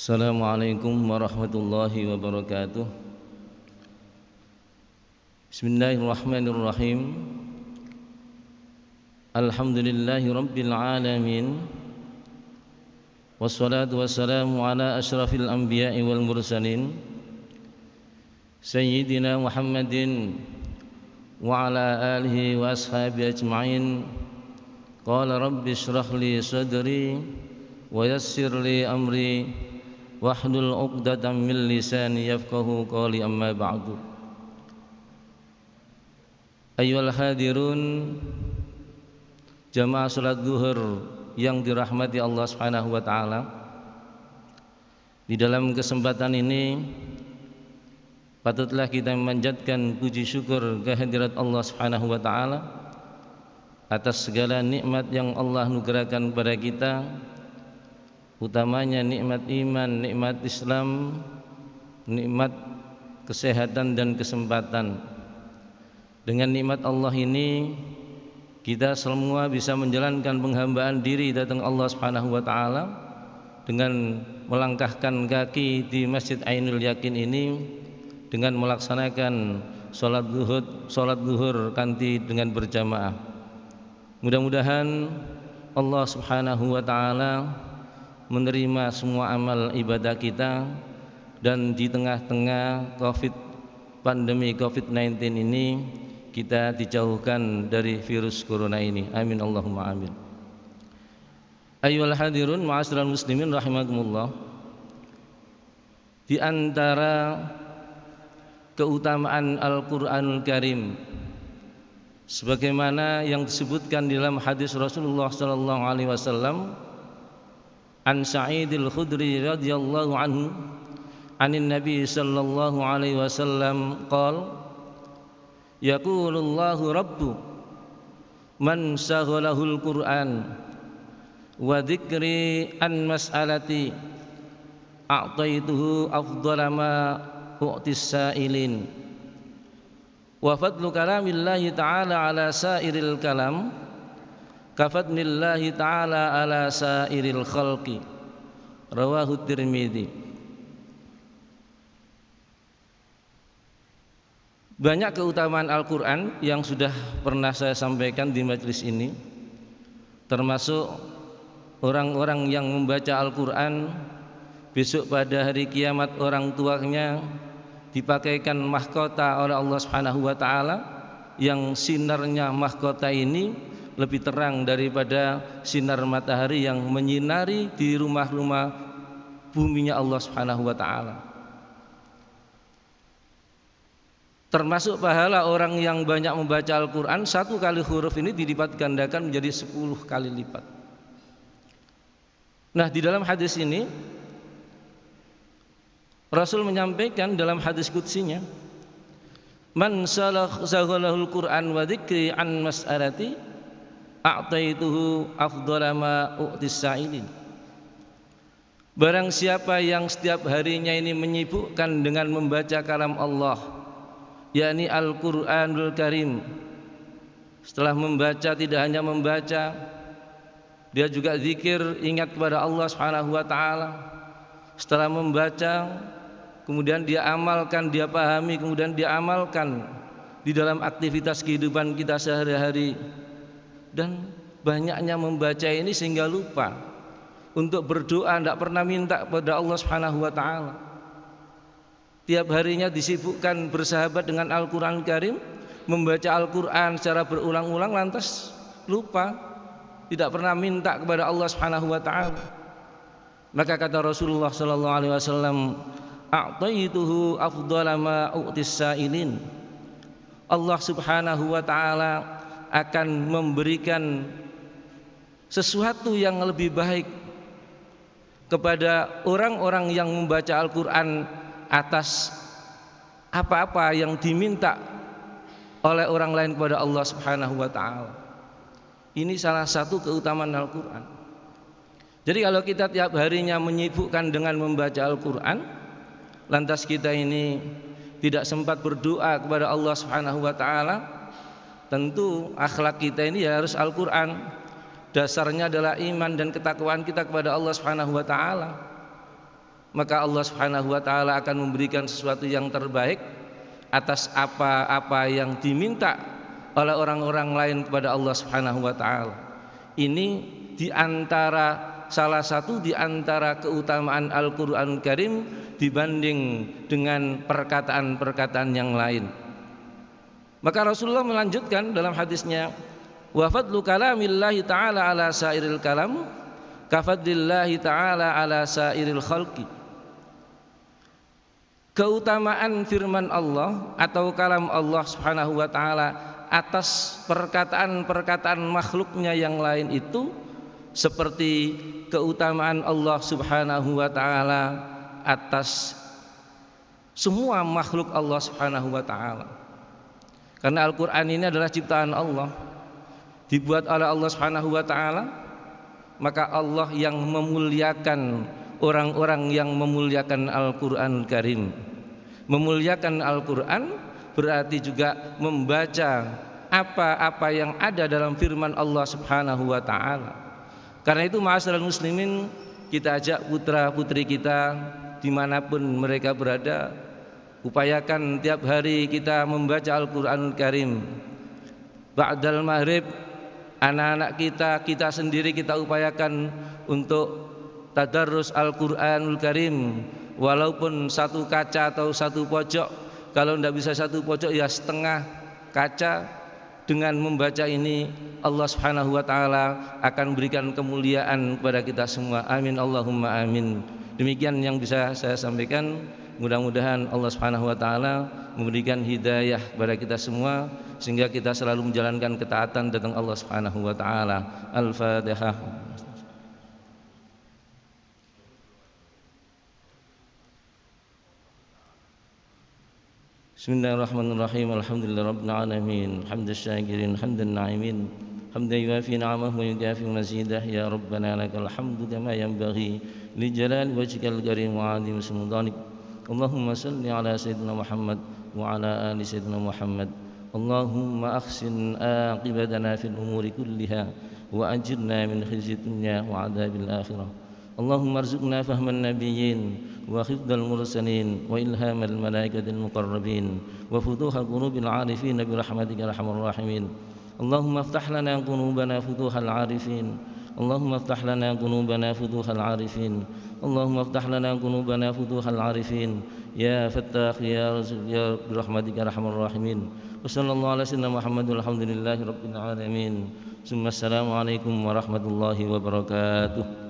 Assalamualaikum warahmatullahi wabarakatuh. Bismillahirrahmanirrahim. Alhamdulillahi rabbil alamin. Wassalatu wassalamu ala asyrafil anbiya'i wal mursalin Sayyidina Muhammadin wa ala alihi wa ashabihi ajma'in. Qala rabbi shrah li sadri wa yassir li amri wahlul 'uqdatam min lisani yafqahu qawli, amma ba'du. Ayyuhal hadirun, jamaah salat zuhur yang dirahmati Allah Subhanahu wa taala. Di dalam kesempatan ini patutlah kita memanjatkan puji syukur kehadirat Allah Subhanahu wa taala atas segala nikmat yang Allah anugerahkan kepada kita, utamanya nikmat iman, nikmat Islam, nikmat kesehatan dan kesempatan. Dengan nikmat Allah ini kita semua bisa menjalankan penghambaan diri datang Allah Subhanahu wa taala dengan melangkahkan kaki di Masjid Ainul Yakin ini, dengan melaksanakan salat zuhur kanti dengan berjamaah. Mudah-mudahan Allah Subhanahu wa taala menerima semua amal ibadah kita, dan di tengah-tengah pandemi COVID-19 ini kita dijauhkan dari virus corona ini. Amin Allahumma amin. Ayyuhal hadirun ma'asyiral muslimin rahimakumullah. Di antara keutamaan Al-Qur'anul Karim sebagaimana yang disebutkan di dalam hadis Rasulullah sallallahu alaihi wasallam, An Sa'idil Khudri radhiyallahu anhu anin Nabi sallallahu alaihi wasallam qala yaqulullahu rabbu man shaghalahul Qur'an wa dzikri an mas'alati a'taituhu afdhala ma u'tis sa'ilin wa fadlu kalamillahi ta'ala ala sa'iril kalam kafadlillahi ta'ala ala sairil khalqi. Rawahu Tirmidzi. Banyak keutamaan Al-Quran yang sudah pernah saya sampaikan di majelis ini, termasuk orang-orang yang membaca Al-Quran besok pada hari kiamat orang tuanya dipakaikan mahkota oleh Allah Subhanahu wa taala, yang sinarnya mahkota ini lebih terang daripada sinar matahari yang menyinari di rumah-rumah buminya Allah Subhanahu wa taala. Termasuk pahala orang yang banyak membaca Al-Quran, satu kali huruf ini dilipat gandakan menjadi 10 kali lipat. Nah, di dalam hadis ini Rasul menyampaikan dalam hadis qudsinya, man shaghalahul Qur'an wa dzikri an mas'alati a'taituhu afdhala ma u'tis sa'ilin. Barang siapa yang setiap harinya ini menyibukkan dengan membaca kalam Allah, yakni Al-Qur'anul Karim. Setelah membaca, tidak hanya membaca, dia juga zikir, ingat kepada Allah Subhanahu wa taala. Setelah membaca, kemudian dia amalkan, dia pahami, kemudian dia amalkan di dalam aktivitas kehidupan kita sehari-hari. Dan banyaknya membaca ini sehingga lupa untuk berdoa, tidak pernah minta kepada Allah Subhanahu wa taala. Tiap harinya disibukkan bersahabat dengan Al-Qur'an Karim, membaca Al-Qur'an secara berulang-ulang, lantas lupa, tidak pernah minta kepada Allah Subhanahu wa taala. Maka kata Rasulullah sallallahu alaihi wasallam, a'taituhu afdhala ma u'tis sa'ilin. Allah Subhanahu wa taala akan memberikan sesuatu yang lebih baik kepada orang-orang yang membaca Al-Quran atas apa-apa yang diminta oleh orang lain kepada Allah Subhanahu wa taala. Ini salah satu keutamaan Al-Quran. Jadi kalau kita tiap harinya menyibukkan dengan membaca Al-Quran, lantas kita ini tidak sempat berdoa kepada Allah Subhanahu wa taala, tentu akhlak kita ini ya harus Al-Quran. Dasarnya adalah iman dan ketakwaan kita kepada Allah Subhanahu wa taala. maka Allah Subhanahu wa taala akan memberikan sesuatu yang terbaik atas apa-apa yang diminta oleh orang-orang lain kepada Allah Subhanahu wa taala. Ini salah satu di antara keutamaan Al-Qur'anul Karim dibanding dengan perkataan-perkataan yang lain. Maka Rasulullah melanjutkan dalam hadisnya, wa fadlu kalamillahi ta'ala ala sairil kalam kafadlillahi ta'ala ala sairil khalqi. Keutamaan firman Allah atau kalam Allah Subhanahu wa taala atas perkataan-perkataan makhluknya yang lain itu seperti keutamaan Allah Subhanahu wa taala atas semua makhluk Allah Subhanahu wa taala. Karena Al-Qur'an ini adalah ciptaan Allah, dibuat oleh Allah Subhanahu wa taala, maka Allah yang memuliakan orang-orang yang memuliakan Al-Qur'anul Karim. Memuliakan Al-Qur'an berarti juga membaca apa-apa yang ada dalam firman Allah Subhanahu wa taala. Karena itu ma'asyiral muslimin, kita ajak putra-putri kita dimanapun mereka berada, upayakan tiap hari kita membaca Al-Qur'anul Karim. Ba'dal maghrib, anak-anak kita sendiri kita upayakan untuk tadarrus Al-Qur'anul Karim, walaupun satu kaca atau satu pojok. Kalau tidak bisa satu pojok ya setengah kaca. Dengan membaca ini Allah Subhanahu wa taala akan berikan kemuliaan kepada kita semua. Amin Allahumma amin. Demikian yang bisa saya sampaikan. Mudah-mudahan Allah Subhanahu wa taala memberikan hidayah kepada kita semua sehingga kita selalu menjalankan ketaatan datang Allah Subhanahu wa taala. Al-Fatihah. Bismillahirrahmanirrahim. Alhamdulillahirabbil alamin. Hamdas syakirin, hamdan na'imin, hamdan yuwafi ni'amahu wa yukafi mazidah. Ya Rabbana lakal hamdu kama yanbaghi li jalali wajhikal karim wa 'azimi sultanik. Allahumma salli ala sayyidina Muhammad wa ala ali sayyidina Muhammad. Allahumma akhsin aqibatana fil umuri kulliha wa ajirna min khizyid dunya wa 'adzabil akhirah. Allahumma arzuqna fahman nabiyyin wa khifdal mursalin wa ilhamal malaikatil muqarrabin wa futuhal qulubil arifin bi rahmatika arhamar rahimin. Allahumma iftah lana qulubana futuhal arifin. Allahumma iftah lana qulubana futuhal arifin. Allahumma iftah lana qulubana futuhal arifin. Ya Fattah ya Rasul ya bi rahmatika arhamar rahimin. Wa sallallahu ala sayyidina Muhammad walhamdulillahi rabbil alamin. Assalamualaikum warahmatullahi wabarakatuh.